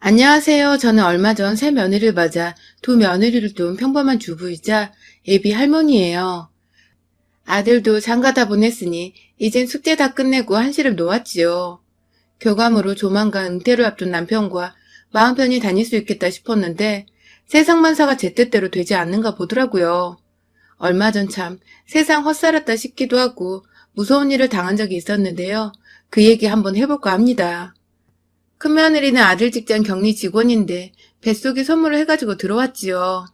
안녕하세요. 저는 얼마 전 새 며느리를 맞아 두 며느리를 둔 평범한 주부이자 예비 할머니예요. 아들도 장가다 보냈으니 이젠 숙제 다 끝내고 한시를 놓았지요. 교감으로 조만간 은퇴를 앞둔 남편과 마음 편히 다닐 수 있겠다 싶었는데 세상 만사가 제 뜻대로 되지 않는가 보더라고요. 얼마 전 참 세상 헛살았다 싶기도 하고 무서운 일을 당한 적이 있었는데요. 그 얘기 한번 해볼까 합니다. 큰며느리는 아들 직장 격리 직원인데 뱃속에 선물을 해가지고 들어왔지요.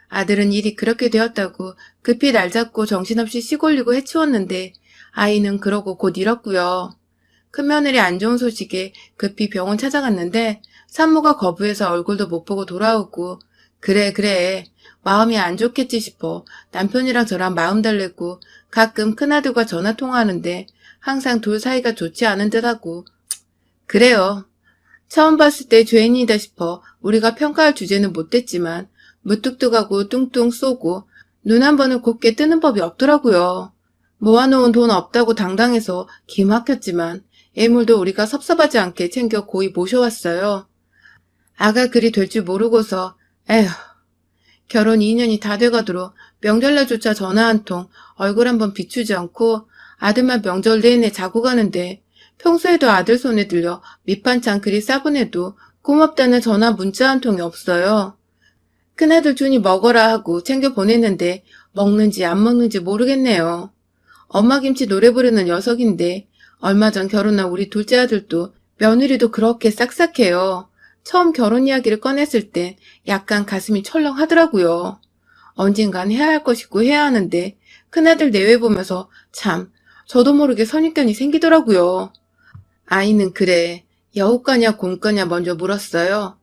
아들은 일이 그렇게 되었다고 급히 날 잡고 정신없이 시골리고 해치웠는데 아이는 그러고 곧 잃었고요. 큰며느리 안 좋은 소식에 급히 병원 찾아갔는데 산모가 거부해서 얼굴도 못 보고 돌아오고 그래 마음이 안 좋겠지 싶어 남편이랑 저랑 마음 달래고 가끔 큰아들과 전화 통화하는데 항상 둘 사이가 좋지 않은 듯하고 그래요. 처음 봤을 때 죄인이다 싶어 우리가 평가할 주제는 못됐지만 무뚝뚝하고 뚱뚱 쏘고 눈 한 번을 곱게 뜨는 법이 없더라고요. 모아놓은 돈 없다고 당당해서 기막혔지만 애물도 우리가 섭섭하지 않게 챙겨 고이 모셔왔어요. 아가 그리 될 줄 모르고서 에휴 결혼 2년이 다 돼가도록 명절날조차 전화 한 통 얼굴 한번 비추지 않고 아들만 명절 내내 자고 가는데 평소에도 아들 손에 들려 밑반찬 그리 싸보내도 고맙다는 전화 문자 한 통이 없어요. 큰아들 준이 먹어라 하고 챙겨 보냈는데 먹는지 안 먹는지 모르겠네요. 엄마 김치 노래 부르는 녀석인데 얼마 전 결혼한 우리 둘째 아들도 며느리도 그렇게 싹싹해요. 처음 결혼 이야기를 꺼냈을 땐 약간 가슴이 철렁하더라고요. 언젠간 해야 할 것이고 해야 하는데 큰아들 내외 보면서 참 저도 모르게 선입견이 생기더라고요. 아이는 그래 여우과냐 곰과냐 먼저 물었어요.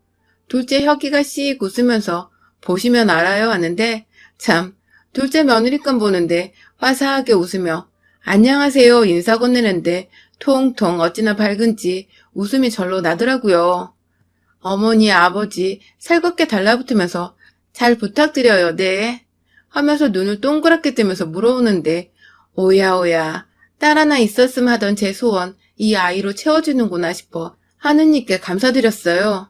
둘째 혁이가 씩 웃으면서 보시면 알아요 하는데 참 둘째 며느리감 보는데 화사하게 웃으며 안녕하세요 인사 건네는데 통통 어찌나 밝은지 웃음이 절로 나더라고요. 어머니 아버지 살갑게 달라붙으면서 잘 부탁드려요 네 하면서 눈을 동그랗게 뜨면서 물어오는데 오야 딸 하나 있었음 하던 제 소원 이 아이로 채워주는구나 싶어 하느님께 감사드렸어요.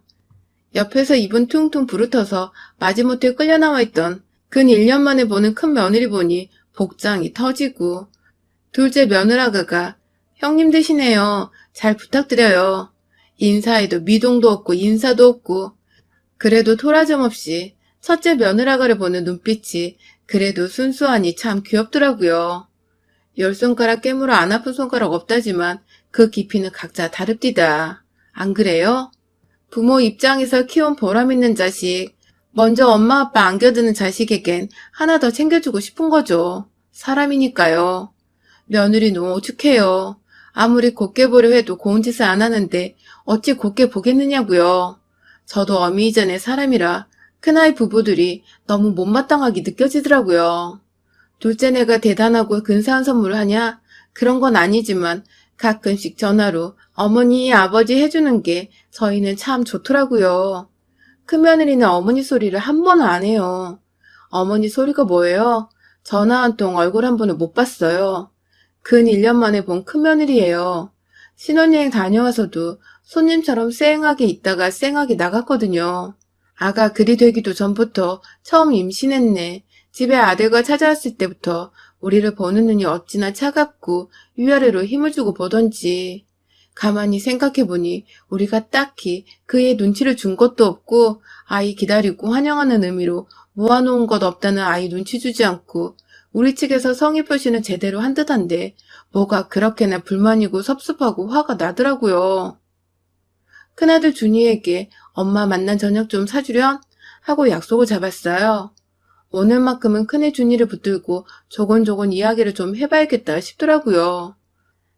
옆에서 입은 퉁퉁 부르터서 마지못해 끌려나와 있던 근 1년 만에 보는 큰 며느리 보니 복장이 터지고 둘째 며느라가가 형님 되시네요. 잘 부탁드려요. 인사에도 미동도 없고 인사도 없고 그래도 토라점 없이 첫째 며느라가를 보는 눈빛이 그래도 순수하니 참 귀엽더라고요. 10손가락 깨물어 안 아픈 손가락 없다지만 그 깊이는 각자 다릅디다. 안 그래요? 부모 입장에서 키운 보람 있는 자식, 먼저 엄마 아빠 안겨드는 자식에겐 하나 더 챙겨주고 싶은 거죠. 사람이니까요. 며느리는 오죽해요. 아무리 곱게 보려 해도 고운 짓을 안 하는데 어찌 곱게 보겠느냐고요. 저도 어미 이전의 사람이라 큰아이 부부들이 너무 못마땅하게 느껴지더라고요. 둘째네가 대단하고 근사한 선물을 하냐? 그런 건 아니지만 가끔씩 전화로 어머니, 아버지 해주는 게 저희는 참 좋더라고요. 큰며느리는 어머니 소리를 한 번은 안 해요. 어머니 소리가 뭐예요? 전화 한 통 얼굴 한 번을 못 봤어요. 근 1년 만에 본 큰며느리예요. 신혼여행 다녀와서도 손님처럼 쌩하게 있다가 쌩하게 나갔거든요. 아가 그리 되기도 전부터 처음 임신했네. 집에 아들과 찾아왔을 때부터 우리를 보는 눈이 어찌나 차갑고 위아래로 힘을 주고 보던지. 가만히 생각해보니 우리가 딱히 그의 눈치를 준 것도 없고 아이 기다리고 환영하는 의미로 모아놓은 것 없다는 아이 눈치 주지 않고 우리 측에서 성의 표시는 제대로 한 듯한데 뭐가 그렇게나 불만이고 섭섭하고 화가 나더라고요. 큰아들 준이에게 엄마 만난 저녁 좀 사주렴 하고 약속을 잡았어요. 오늘만큼은 큰애 준이를 붙들고 조곤조곤 이야기를 좀 해봐야겠다 싶더라고요.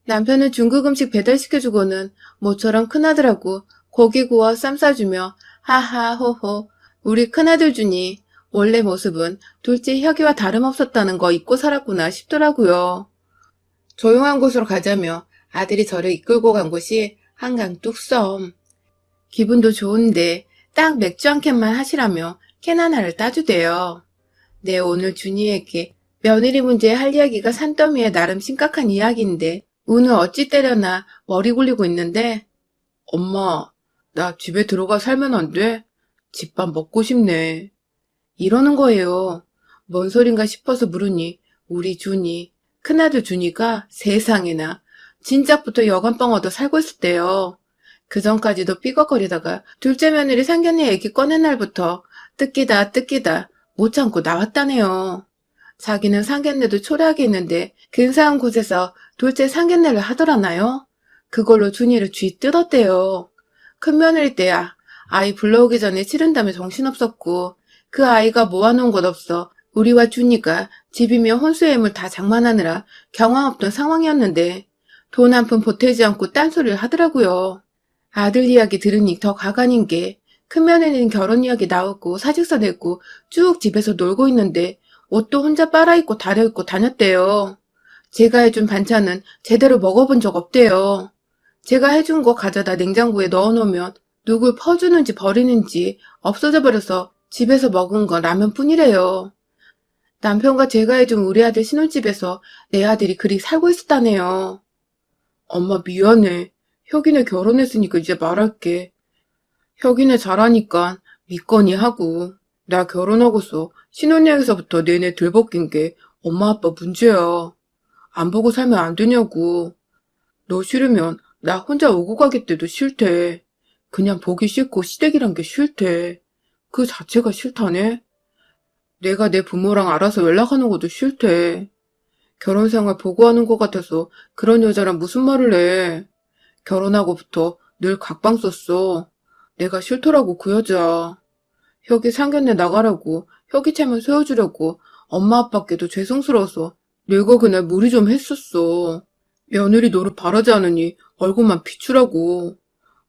남편은 중국 음식 배달시켜주고는 모처럼 큰아들하고 고기 구워 쌈 싸주며 하하 호호 우리 큰아들 준이 원래 모습은 둘째 혁이와 다름없었다는 거 잊고 살았구나 싶더라고요. 조용한 곳으로 가자며 아들이 저를 이끌고 간 곳이 한강 뚝섬. 기분도 좋은데 딱 맥주 한 캔만 하시라며 캔 하나를 따주대요. 네, 오늘 준이에게 며느리 문제에 할 이야기가 산더미에 나름 심각한 이야기인데 운을 어찌 때려나 머리 굴리고 있는데 엄마, 나 집에 들어가 살면 안 돼? 집밥 먹고 싶네. 이러는 거예요. 뭔 소린가 싶어서 물으니 우리 준이, 큰아들 준이가 세상에나 진작부터 여관방 얻어 살고 있었대요. 그전까지도 삐걱거리다가 둘째 며느리 상견례 얘기 꺼낸 날부터 뜯기다 못 참고 나왔다네요. 자기는 상견례도 초라하게 했는데 근사한 곳에서 둘째 상견례를 하더라나요? 그걸로 준이를 쥐 뜯었대요. 큰 며느리 때야 아이 불러오기 전에 치른다며 정신없었고 그 아이가 모아놓은 것 없어 우리와 준이가 집이며 혼수애물 다 장만하느라 경황 없던 상황이었는데 돈 한 푼 보태지 않고 딴소리를 하더라고요. 아들 이야기 들으니 더 가관인 게 큰며느리는 결혼 이야기 나오고 사직서 냈고 쭉 집에서 놀고 있는데 옷도 혼자 빨아입고 다려입고 다녔대요. 제가 해준 반찬은 제대로 먹어본 적 없대요. 제가 해준 거 가져다 냉장고에 넣어놓으면 누굴 퍼주는지 버리는지 없어져 버려서 집에서 먹은 건 라면뿐이래요. 남편과 제가 해준 우리 아들 신혼집에서 내 아들이 그리 살고 있었다네요. 엄마 미안해. 혁이네 결혼했으니까 이제 말할게. 혁이네 잘하니까 믿거니 하고. 나 결혼하고서 신혼여행에서부터 내내 들벗긴 게 엄마 아빠 문제야. 안 보고 살면 안 되냐고. 너 싫으면 나 혼자 오고 가겠대도 싫대. 그냥 보기 싫고 시댁이란 게 싫대. 그 자체가 싫다네. 내가 내 부모랑 알아서 연락하는 것도 싫대. 결혼생활 보고하는 것 같아서 그런 여자랑 무슨 말을 해. 결혼하고부터 늘 각방 썼어. 내가 싫더라고 그 여자. 혁이 상견례 나가라고 혁이 채만 세워주려고 엄마 아빠께도 죄송스러워서 내가 그날 무리 좀 했었어. 며느리 노릇 바라지 않으니 얼굴만 비추라고.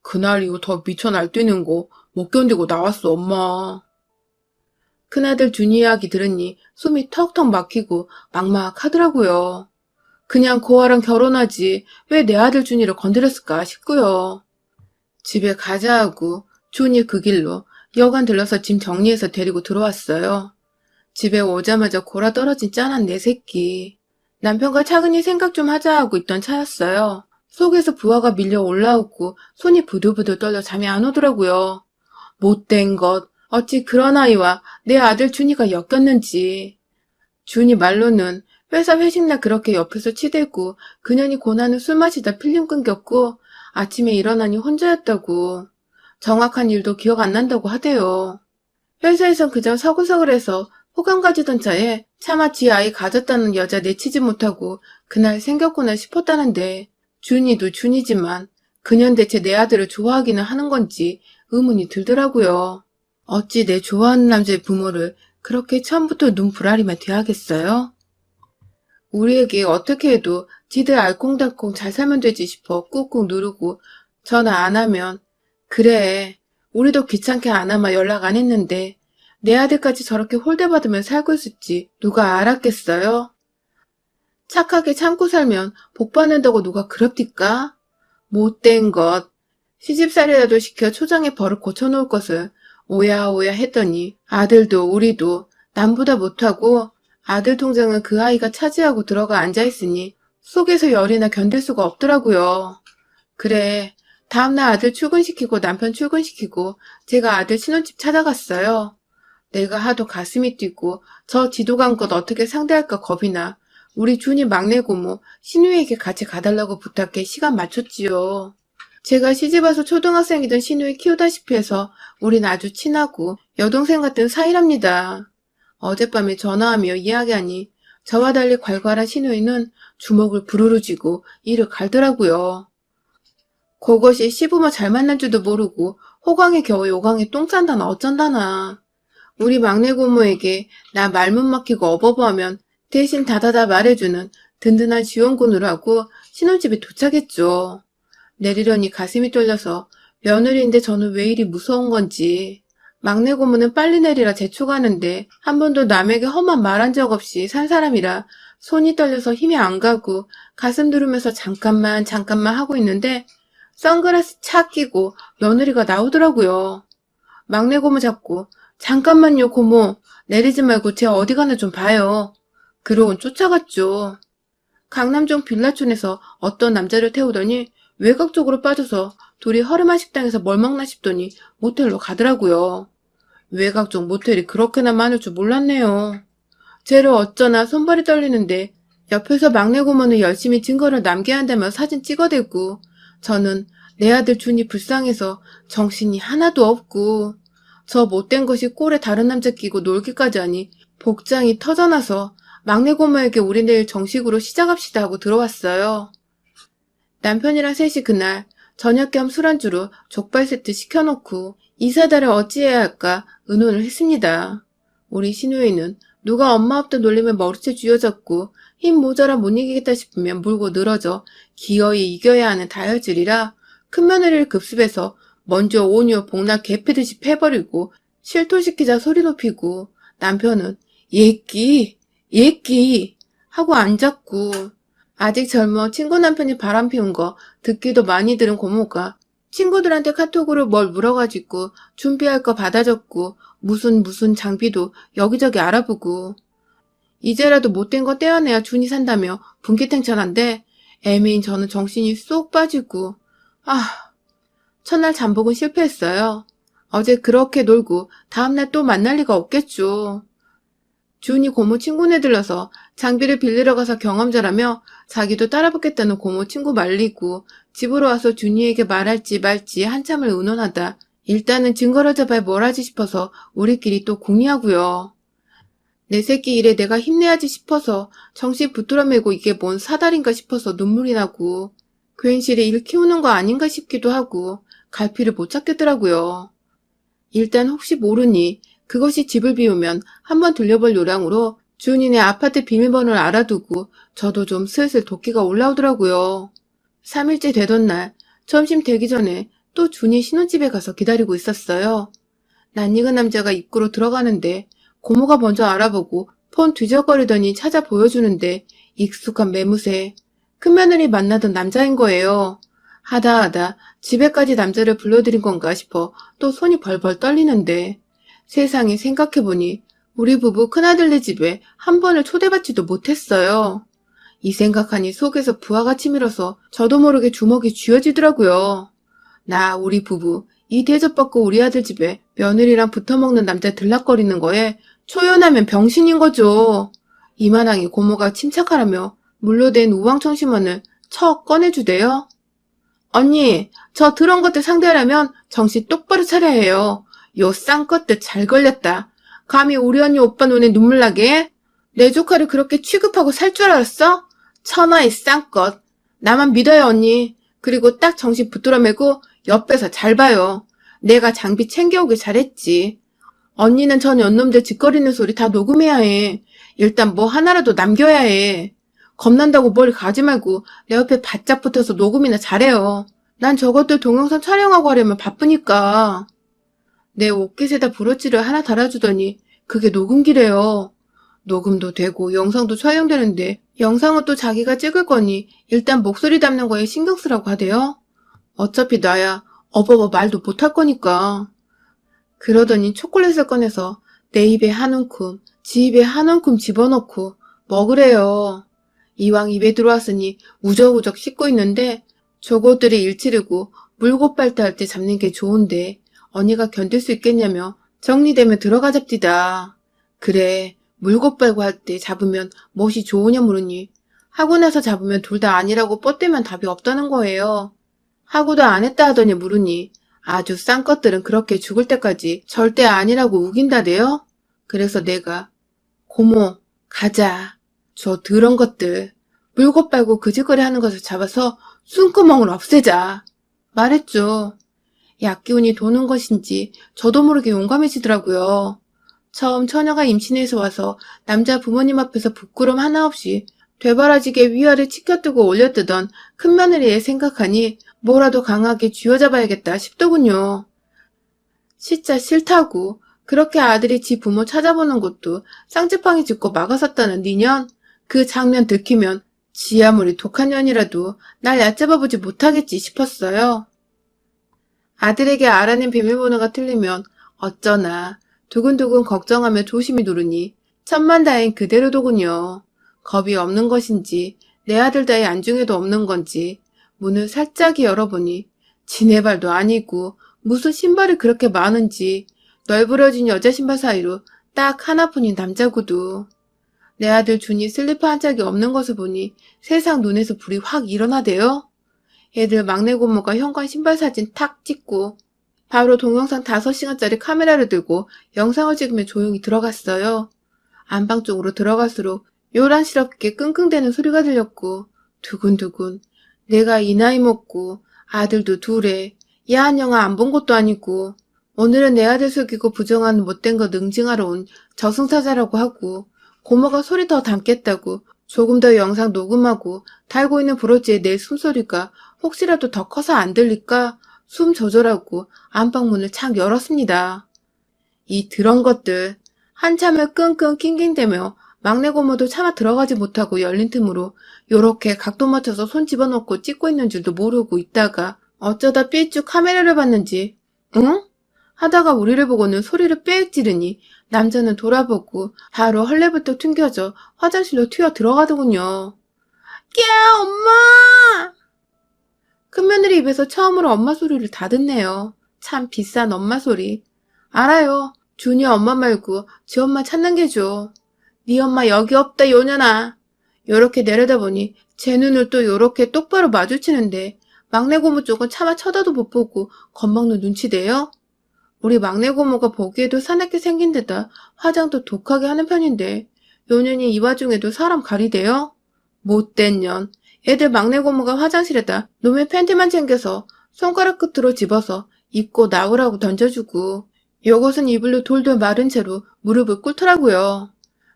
그날 이후 더 미쳐 날뛰는 거 못 견디고 나왔어 엄마. 큰아들 준이 이야기 들으니 숨이 턱턱 막히고 막막하더라고요. 그냥 고아랑 결혼하지 왜 내 아들 준이를 건드렸을까 싶고요. 집에 가자 하고 준이 그 길로 여관 들러서 짐 정리해서 데리고 들어왔어요. 집에 오자마자 골아 떨어진 짠한 내 새끼. 남편과 차근히 생각 좀 하자 하고 있던 차였어요. 속에서 부하가 밀려 올라오고 손이 부들부들 떨려 잠이 안 오더라고요. 못된 것. 어찌 그런 아이와 내 아들 준이가 엮였는지. 준이 말로는 회사 회식날 그렇게 옆에서 치대고 그년이 고나는 술 마시다 필름 끊겼고 아침에 일어나니 혼자였다고. 정확한 일도 기억 안 난다고 하대요. 회사에선 그저 서글서글해서 호감 가지던 차에 차마 지 아이 가졌다는 여자 내치지 못하고 그날 생겼구나 싶었다는데 준이도 준이지만 그년 대체 내 아들을 좋아하기는 하는 건지 의문이 들더라고요. 어찌 내 좋아하는 남자의 부모를 그렇게 처음부터 눈 부라리면 대하겠어요? 우리에게 어떻게 해도 지들 알콩달콩 잘 살면 되지 싶어 꾹꾹 누르고 전화 안 하면 그래 우리도 귀찮게 안 하면 연락 안 했는데 내 아들까지 저렇게 홀대받으면 살고 있을지 누가 알았겠어요? 착하게 참고 살면 복 받는다고 누가 그럽디까? 못된 것. 시집살이라도 시켜 초장에 버릇 고쳐놓을 것을 오야오야 했더니 아들도 우리도 남보다 못하고 아들 통장은 그 아이가 차지하고 들어가 앉아있으니 속에서 열이나 견딜 수가 없더라고요. 그래, 다음날 아들 출근시키고 남편 출근시키고 제가 아들 신혼집 찾아갔어요. 내가 하도 가슴이 뛰고 저 지도간 것 어떻게 상대할까 겁이 나 우리 준이 막내 고모 신우에게 같이 가달라고 부탁해 시간 맞췄지요. 제가 시집와서 초등학생이던 신우이 키우다시피 해서 우린 아주 친하고 여동생 같은 사이랍니다. 어젯밤에 전화하며 이야기하니 저와 달리 괄괄한 신우이는 주먹을 부르르 쥐고 이를 갈더라고요. 그것이 시부모 잘 만난 줄도 모르고 호강에 겨우 요강에 똥 싼다나 어쩐다나. 우리 막내 고모에게 나 말문 막히고 어버버하면 대신 다다다 말해주는 든든한 지원군을 하고 신혼집에 도착했죠. 내리려니 가슴이 떨려서 며느리인데 저는 왜 이리 무서운 건지. 막내 고모는 빨리 내리라 재촉하는데 한 번도 남에게 험한 말한 적 없이 산 사람이라 손이 떨려서 힘이 안 가고 가슴 누르면서 잠깐만 하고 있는데 선글라스 착 끼고 며느리가 나오더라고요. 막내 고모 잡고 잠깐만요 고모 내리지 말고 제 어디 가나 좀 봐요. 그러곤 쫓아갔죠. 강남정 빌라촌에서 어떤 남자를 태우더니 외곽 쪽으로 빠져서 둘이 허름한 식당에서 뭘 먹나 싶더니 모텔로 가더라고요. 외곽 쪽 모텔이 그렇게나 많을 줄 몰랐네요. 쟤를 어쩌나 손발이 떨리는데 옆에서 막내 고모는 열심히 증거를 남겨야 한다며 사진 찍어대고 저는 내 아들 준이 불쌍해서 정신이 하나도 없고 저 못된 것이 꼴에 다른 남자 끼고 놀기까지 하니 복장이 터져나서 막내 고모에게 우리 내일 정식으로 시작합시다 하고 들어왔어요. 남편이랑 셋이 그날 저녁 겸 술안주로 족발 세트 시켜놓고 이사다를 어찌해야 할까 의논을 했습니다. 우리 시누이는 누가 엄마 없다 놀리면 머리채 쥐어잡고 힘 모자라 못 이기겠다 싶으면 물고 늘어져 기어이 이겨야 하는 다혈질이라 큰며느리를 급습해서 먼저 온유 복락 개패듯이 패버리고 실토시키자 소리 높이고 남편은 예끼 하고 앉았고 아직 젊어 친구 남편이 바람 피운 거 듣기도 많이 들은 고모가 친구들한테 카톡으로 뭘 물어가지고 준비할 거 받아 적고 무슨 장비도 여기저기 알아보고 이제라도 못된 거 떼어내야 준이 산다며 분기탱천한데 애매인 저는 정신이 쏙 빠지고 첫날 잠복은 실패했어요. 어제 그렇게 놀고 다음날 또 만날 리가 없겠죠. 준이 고모 친구네 들러서 장비를 빌리러 가서 경험자라며 자기도 따라붙겠다는 고모 친구 말리고 집으로 와서 준이에게 말할지 말지 한참을 의논하다 일단은 증거를 잡아야 뭘 하지 싶어서 우리끼리 또 궁리하고요. 내 새끼 일에 내가 힘내야지 싶어서 정신 붙들어 매고 이게 뭔 사달인가 싶어서 눈물이 나고 괜시리 일 키우는 거 아닌가 싶기도 하고 갈피를 못 찾겠더라고요. 일단 혹시 모르니 그것이 집을 비우면 한번 들려볼 요량으로 준이네 아파트 비밀번호를 알아두고 저도 좀 슬슬 도끼가 올라오더라고요. 3일째 되던 날 점심 되기 전에 또 준이 신혼집에 가서 기다리고 있었어요. 낯익은 남자가 입구로 들어가는데 고모가 먼저 알아보고 폰 뒤적거리더니 찾아 보여주는데 익숙한 매무새 큰며느리 만나던 남자인 거예요. 하다 집에까지 남자를 불러들인 건가 싶어 또 손이 벌벌 떨리는데 세상에 생각해보니 우리 부부 큰아들네 집에 한 번을 초대받지도 못했어요. 이 생각하니 속에서 부하가 치밀어서 저도 모르게 주먹이 쥐어지더라고요. 나 우리 부부 이 대접받고 우리 아들 집에 며느리랑 붙어먹는 남자 들락거리는 거에 초연하면 병신인 거죠. 이만항이 고모가 침착하라며 물로 된 우왕청심원을 척 꺼내주대요. 언니, 저 더러운 것들 상대하려면 정신 똑바로 차려야 해요. 요 쌍것들 잘 걸렸다. 감히 우리 언니 오빠 눈에 눈물 나게? 내 조카를 그렇게 취급하고 살 줄 알았어? 천하의 쌍것. 나만 믿어요, 언니. 그리고 딱 정신 붙들어 매고 옆에서 잘 봐요. 내가 장비 챙겨오길 잘했지. 언니는 전 연놈들 짓거리는 소리 다 녹음해야 해. 일단 뭐 하나라도 남겨야 해. 겁난다고 뭘 가지 말고 내 옆에 바짝 붙어서 녹음이나 잘해요. 난 저것들 동영상 촬영하고 하려면 바쁘니까. 내 옷깃에다 브로치를 하나 달아주더니 그게 녹음기래요. 녹음도 되고 영상도 촬영되는데 영상은 또 자기가 찍을 거니 일단 목소리 담는 거에 신경 쓰라고 하대요. 어차피 나야 어버버 말도 못할 거니까. 그러더니 초콜릿을 꺼내서 내 입에 한 움큼, 지 입에 한 움큼 집어넣고 먹으래요. 이왕 입에 들어왔으니 우적우적 씹고 있는데 저것들이 일 치르고 물고 빨대할 때 잡는 게 좋은데 언니가 견딜 수 있겠냐며 정리되면 들어가 잡디다. 그래, 물고 빨고 할 때 잡으면 멋이 좋으냐 물으니 하고 나서 잡으면 둘 다 아니라고 뻗대면 답이 없다는 거예요. 하고도 안 했다 하더니 물으니 아주 싼 것들은 그렇게 죽을 때까지 절대 아니라고 우긴다대요. 그래서 내가 고모 가자. 저 더러운 것들 물고 빨고 그짓거리 하는 것을 잡아서 숨구멍을 없애자 말했죠. 약기운이 도는 것인지 저도 모르게 용감해지더라고요. 처음 처녀가 임신해서 와서 남자 부모님 앞에서 부끄럼 하나 없이 되바라지게 위아래 치켜뜨고 올려뜨던 큰며느리의 생각하니 뭐라도 강하게 쥐어잡아야겠다 싶더군요. 진짜 싫다고 그렇게 아들이 지 부모 찾아보는 것도 쌍지팡이 짚고 막아섰다는 니년 그 장면 들키면 지 아무리 독한 년이라도 날 얕잡아보지 못하겠지 싶었어요. 아들에게 알아낸 비밀번호가 틀리면 어쩌나 두근두근 걱정하며 조심히 누르니 천만다행 그대로더군요. 겁이 없는 것인지 내 아들 다의 안중에도 없는 건지 문을 살짝 열어보니 지네 발도 아니고 무슨 신발이 그렇게 많은지 널브러진 여자 신발 사이로 딱 하나뿐인 남자 구두. 내 아들 준이 슬리퍼 한 짝이 없는 것을 보니 세상 눈에서 불이 확 일어나대요. 애들 막내 고모가 현관 신발 사진 탁 찍고 바로 동영상 5시간짜리 카메라를 들고 영상을 찍으며 조용히 들어갔어요. 안방 쪽으로 들어갈수록 요란스럽게 끙끙대는 소리가 들렸고 두근두근 내가 이 나이 먹고 아들도 둘에 야한 영화 안 본 것도 아니고 오늘은 내 아들 속이고 부정하는 못된 거 능징하러 온 저승사자라고 하고 고모가 소리 더 담겠다고 조금 더 영상 녹음하고 달고 있는 브로치에 내 숨소리가 혹시라도 더 커서 안 들릴까 숨 조절하고 안방문을 착 열었습니다. 이 더러운 것들 한참을 끙끙 낑낑대며 막내 고모도 차마 들어가지 못하고 열린 틈으로 요렇게 각도 맞춰서 손 집어넣고 찍고 있는 줄도 모르고 있다가 어쩌다 삐쭉 카메라를 봤는지 응? 하다가 우리를 보고는 소리를 빽 지르니 남자는 돌아보고 바로 헐레벌떡 튕겨져 화장실로 튀어 들어가더군요. 야, 엄마! 큰며느리 입에서 처음으로 엄마 소리를 다 듣네요. 참 비싼 엄마 소리. 알아요. 준이 엄마 말고 지 엄마 찾는 게죠. 네 엄마 여기 없다 요년아. 요렇게 내려다보니 제 눈을 또 요렇게 똑바로 마주치는데 막내 고모 쪽은 차마 쳐다도 못 보고 겁먹는 눈치대요. 우리 막내 고모가 보기에도 사납게 생긴 데다 화장도 독하게 하는 편인데 요년이 이 와중에도 사람 가리대요. 못된 년. 애들 막내 고모가 화장실에다 놈의 팬티만 챙겨서 손가락 끝으로 집어서 입고 나오라고 던져주고 요것은 이불로 돌돌 마른 채로 무릎을 꿇더라고요.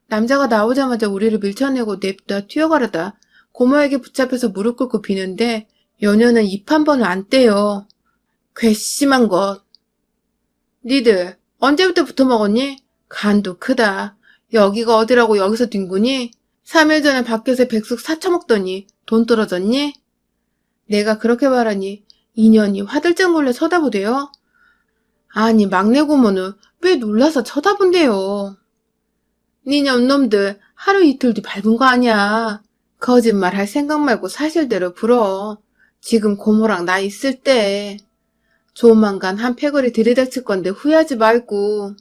남자가 나오자마자 우리를 밀쳐내고 냅다 튀어가려다 고모에게 붙잡혀서 무릎 꿇고 비는데 요년은 입 한 번을 안 떼요. 괘씸한 것. 니들 언제부터 붙어먹었니? 간도 크다. 여기가 어디라고 여기서 뒹구니? 3일 전에 밖에서 백숙 사쳐먹더니 돈 떨어졌니? 내가 그렇게 말하니 인연이 화들짝 놀래 쳐다보대요. 아니 막내 고모는 왜 놀라서 쳐다본대요. 니년 놈들 하루 이틀 뒤 밟은 거 아니야. 거짓말 할 생각 말고 사실대로 불어. 지금 고모랑 나 있을 때. 조만간 한 패거리 들이닥칠 건데 후회하지 말고.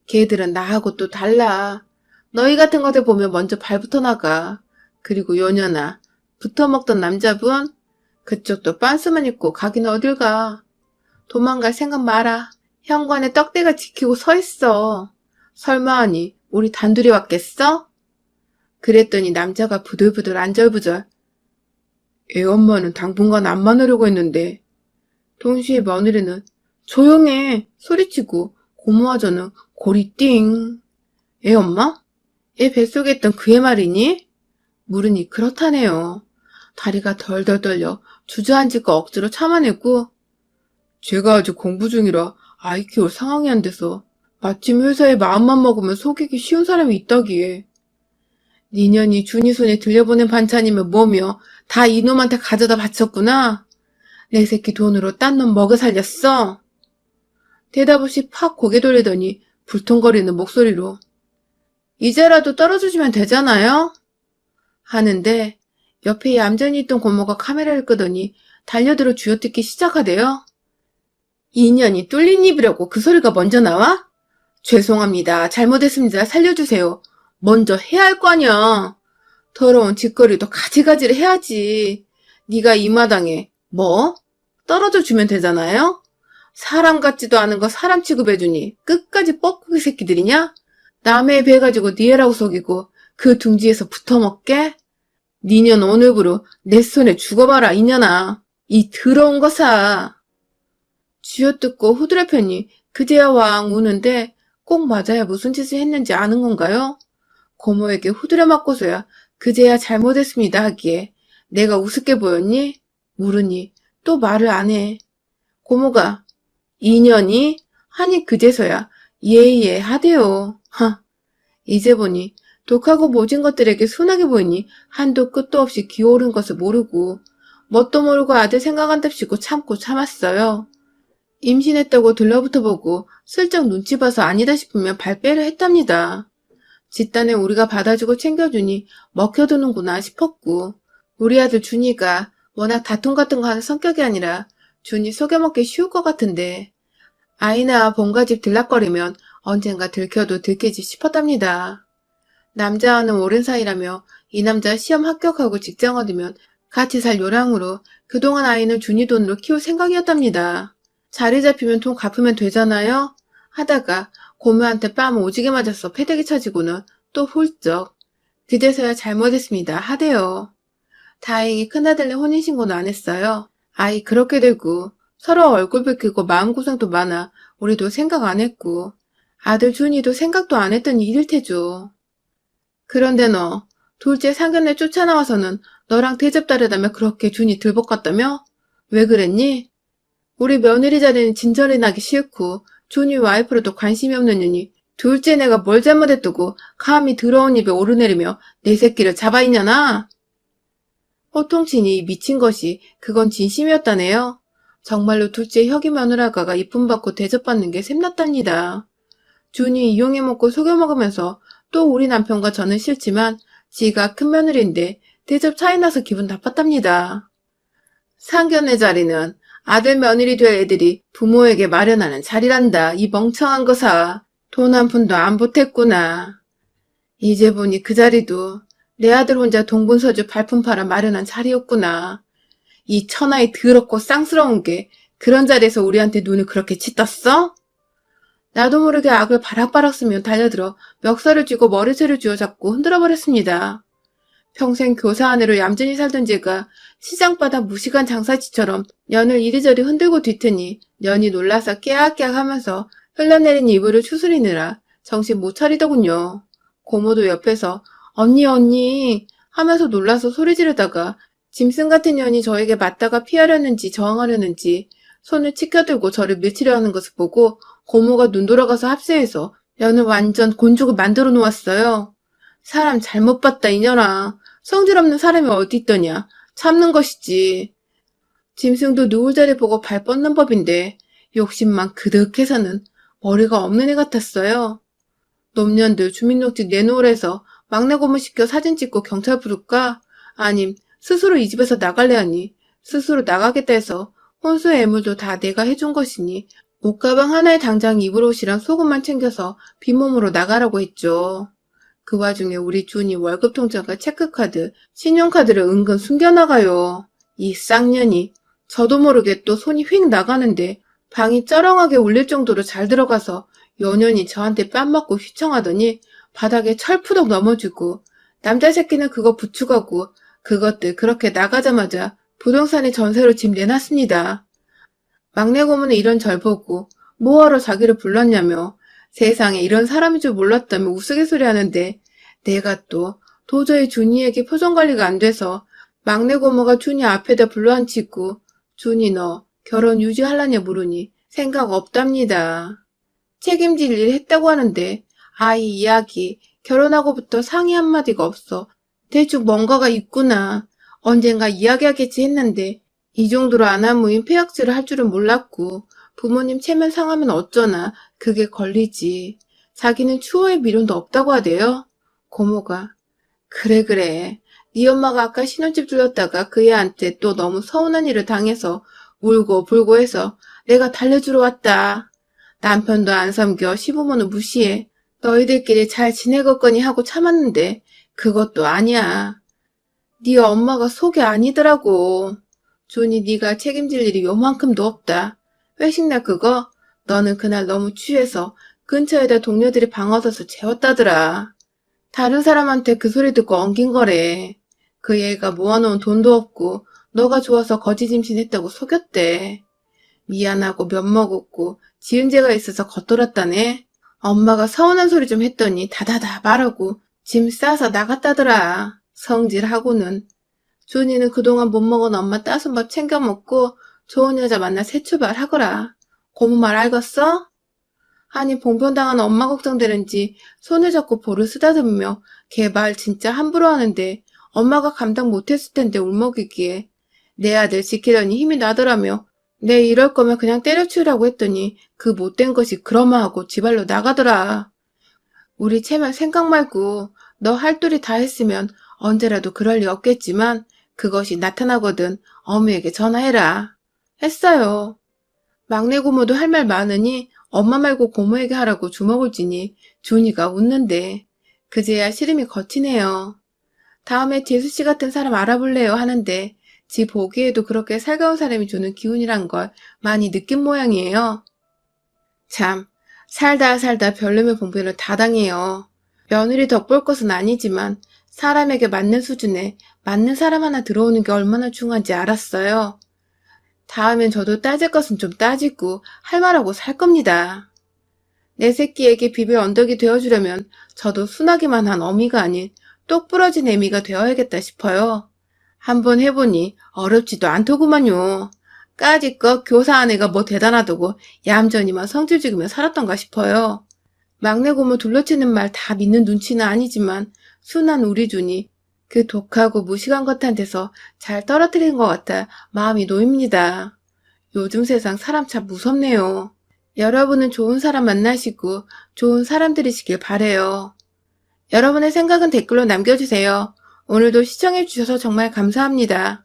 걔들은 나하고 또 달라. 너희 같은 것들 보면 먼저 발부터 나가. 그리고 요년아, 붙어먹던 남자분? 그쪽도 빤스만 입고 가긴 어딜 가. 도망갈 생각 마라. 현관에 떡대가 지키고 서 있어. 설마 하니 우리 단둘이 왔겠어? 그랬더니 남자가 부들부들 안절부절. 애 엄마는 당분간 안 만나려고 했는데. 동시에 며느리는 조용해 소리치고 고모와 저는 고리 띵. 애 엄마? 애 뱃속에 있던 그애 말이니? 물으니 그렇다네요. 다리가 덜덜 떨려 주저앉을 거 억지로 참아내고 제가 아직 공부 중이라 아이 키울 상황이 안 돼서 마침 회사에 마음만 먹으면 속이기 쉬운 사람이 있다기에. 니년이 준이 손에 들려보낸 반찬이면 뭐며 다 이놈한테 가져다 바쳤구나. 내 새끼 돈으로 딴 놈 먹여 살렸어. 대답 없이 팍 고개 돌리더니 불통거리는 목소리로 이제라도 떨어져주면 되잖아요? 하는데 옆에 얌전히 있던 고모가 카메라를 끄더니 달려들어 쥐어뜯기 시작하대요. 인연이 뚫린 입이라고 그 소리가 먼저 나와? 죄송합니다. 잘못했습니다. 살려주세요. 먼저 해야 할 거 아니야. 더러운 짓거리도 가지가지를 해야지. 네가 이 마당에 뭐? 떨어져 주면 되잖아요? 사람 같지도 않은 거 사람 취급해주니 끝까지 뻐꾸기 새끼들이냐? 남의 배 가지고 니 애라고 속이고 그 둥지에서 붙어먹게? 니년 오늘부로 내 손에 죽어봐라 이년아. 이 더러운 거사. 쥐어뜯고 후드려 펴니 그제야 왕 우는데 꼭 맞아야 무슨 짓을 했는지 아는 건가요? 고모에게 후드려 맞고서야 그제야 잘못했습니다 하기에 내가 우습게 보였니? 물으니 또 말을 안 해. 고모가 인연이? 하니 그제서야 예예 하대요. 하. 이제 보니 독하고 모진 것들에게 순하게 보이니 한도 끝도 없이 기어오른 것을 모르고 뭣도 모르고 아들 생각한답시고 참고 참았어요. 임신했다고 들러붙어 보고 슬쩍 눈치 봐서 아니다 싶으면 발빼를 했답니다. 집단에 우리가 받아주고 챙겨주니 먹혀두는구나 싶었고 우리 아들 준이가 워낙 다툼 같은 거 하는 성격이 아니라 준이 속여먹기 쉬울 것 같은데. 아이나 본가집 들락거리면 언젠가 들켜도 들키지 싶었답니다. 남자와는 오랜 사이라며 이 남자 시험 합격하고 직장 얻으면 같이 살 요량으로 그동안 아이는 준이 돈으로 키울 생각이었답니다. 자리 잡히면 돈 갚으면 되잖아요? 하다가 고모한테 뺨 오지게 맞아서 패대기 쳐지고는 또 훌쩍. 그제서야 잘못했습니다. 하대요. 다행히 큰아들네 혼인신고는 안 했어요. 아이 그렇게 되고 서로 얼굴 붉히고 마음고생도 많아 우리도 생각 안 했고 아들 준이도 생각도 안 했던 일일 테죠. 그런데 너 둘째 상견례 쫓아나와서는 너랑 대접 다르다며 그렇게 준이 들볶았다며? 왜 그랬니? 우리 며느리 자리는 진절이 나기 싫고 준이 와이프로도 관심이 없는 년이 둘째 내가 뭘 잘못했다고 감히 더러운 입에 오르내리며 내 새끼를 잡아있냐나? 호통치니 미친 것이 그건 진심이었다네요. 정말로 둘째 혁이 며느라가가 이쁨 받고 대접받는 게 샘났답니다. 준이 이용해 먹고 속여 먹으면서 또 우리 남편과 저는 싫지만 지가 큰 며느리인데 대접 차이 나서 기분 나빴답니다. 상견례 자리는 아들 며느리 될 애들이 부모에게 마련하는 자리란다. 이 멍청한 거사. 돈 한 푼도 안 보탰구나. 이제 보니 그 자리도 내 아들 혼자 동분서주 발품 팔아 마련한 자리였구나. 이 천하에 더럽고 쌍스러운 게 그런 자리에서 우리한테 눈을 그렇게 치떴어? 나도 모르게 악을 바락바락 쓰며 달려들어 멱살을 쥐고 머리채를 쥐어잡고 흔들어버렸습니다. 평생 교사 아내로 얌전히 살던 제가 시장바닥 무식한 장사치처럼 년을 이리저리 흔들고 뒤트니 년이 놀라서 깨악깨악 하면서 흘러내린 이불을 추스리느라 정신 못 차리더군요. 고모도 옆에서 언니 하면서 놀라서 소리 지르다가 짐승 같은 년이 저에게 맞다가 피하려는지 저항하려는지 손을 치켜들고 저를 밀치려 하는 것을 보고 고모가 눈 돌아가서 합세해서 년을 완전 곤죽을 만들어 놓았어요. 사람 잘못 봤다 이년아. 성질 없는 사람이 어디 있더냐. 참는 것이지. 짐승도 누울 자리 보고 발 뻗는 법인데 욕심만 그득해서는 머리가 없는 애 같았어요. 놈년들 주민등록 내놓으래서 막내 고모 시켜 사진 찍고 경찰 부를까? 아님 스스로 이 집에서 나갈래 하니 스스로 나가겠다 해서 혼수의 애물도 다 내가 해준 것이니 옷가방 하나에 당장 입을 옷이랑 속옷만 챙겨서 빈몸으로 나가라고 했죠. 그 와중에 우리 준이 월급 통장과 체크카드, 신용카드를 은근 숨겨나가요. 이 쌍년이. 저도 모르게 또 손이 휙 나가는데 방이 쩌렁하게 울릴 정도로 잘 들어가서 연연히 저한테 뺨 맞고 휘청하더니 바닥에 철푸덕 넘어지고 남자 새끼는 그거 부축하고 그것들 그렇게 나가자마자 부동산에 전세로 집 내놨습니다. 막내 고모는 이런 절 보고 뭐하러 자기를 불렀냐며 세상에 이런 사람인 줄 몰랐다며 우스갯소리 하는데 내가 또 도저히 준이에게 표정 관리가 안 돼서 막내 고모가 준이 앞에다 불러앉히고 준이 너 결혼 유지하려냐 물으니 생각 없답니다. 책임질 일 했다고 하는데 아이 이야기 결혼하고부터 상의 한마디가 없어. 대충 뭔가가 있구나. 언젠가 이야기하겠지 했는데 이 정도로 아나무인 폐악질을 할 줄은 몰랐고 부모님 체면 상하면 어쩌나 그게 걸리지. 자기는 추호의 미련도 없다고 하대요. 고모가 그래 네 엄마가 아까 신혼집 들렀다가 그 애한테 또 너무 서운한 일을 당해서 울고 불고 해서 내가 달래주러 왔다. 남편도 안 섬겨 시부모는 무시해. 너희들끼리 잘 지내겠거니 하고 참았는데 그것도 아니야. 네 엄마가 속이 아니더라고. 준이 네가 책임질 일이 요만큼도 없다. 회식날 그거 너는 그날 너무 취해서 근처에다 동료들이 방 얻어서 재웠다더라. 다른 사람한테 그 소리 듣고 엉긴 거래. 그 애가 모아놓은 돈도 없고 너가 좋아서 거지짐신했다고 속였대. 미안하고 면먹었고 지은 죄가 있어서 겉돌았다네. 엄마가 서운한 소리 좀 했더니 다다다 말하고 짐 싸서 나갔다더라. 성질하고는. 준이는 그동안 못 먹은 엄마 따순 밥 챙겨 먹고 좋은 여자 만나 새 출발하거라. 고모 말 알겠어? 아니 봉변당한 엄마 걱정되는지 손을 잡고 볼을 쓰다듬으며 걔 말 진짜 함부로 하는데 엄마가 감당 못했을 텐데 울먹이기에 내 아들 지키려니 힘이 나더라며 내 이럴 거면 그냥 때려치우라고 했더니 그 못된 것이 그러마하고 지발로 나가더라. 우리 채만 생각 말고 너 할도리 다 했으면 언제라도 그럴 리 없겠지만 그것이 나타나거든 어머니에게 전화해라. 했어요. 막내 고모도 할 말 많으니 엄마 말고 고모에게 하라고 주먹을 쥐니 준이가 웃는데 그제야 시름이 거치네요. 다음에 재수씨 같은 사람 알아볼래요 하는데 지 보기에도 그렇게 살가운 사람이 주는 기운이란 걸 많이 느낀 모양이에요. 참, 살다 별놈의 봉변을 다 당해요. 며느리 덕볼 것은 아니지만 사람에게 맞는 수준에 맞는 사람 하나 들어오는 게 얼마나 중요한지 알았어요. 다음엔 저도 따질 것은 좀 따지고 할 말하고 살 겁니다. 내 새끼에게 비빌 언덕이 되어주려면 저도 순하기만 한 어미가 아닌 똑 부러진 애미가 되어야겠다 싶어요. 한번 해보니 어렵지도 않더구만요. 까짓것 교사한 애가 뭐 대단하다고 얌전히만 성질 죽이며 살았던가 싶어요. 막내 고모 둘러치는 말 다 믿는 눈치는 아니지만 순한 우리 준이 그 독하고 무식한 것한테서 잘 떨어뜨린 것 같아 마음이 놓입니다. 요즘 세상 사람 참 무섭네요. 여러분은 좋은 사람 만나시고 좋은 사람들이시길 바래요. 여러분의 생각은 댓글로 남겨주세요. 오늘도 시청해주셔서 정말 감사합니다.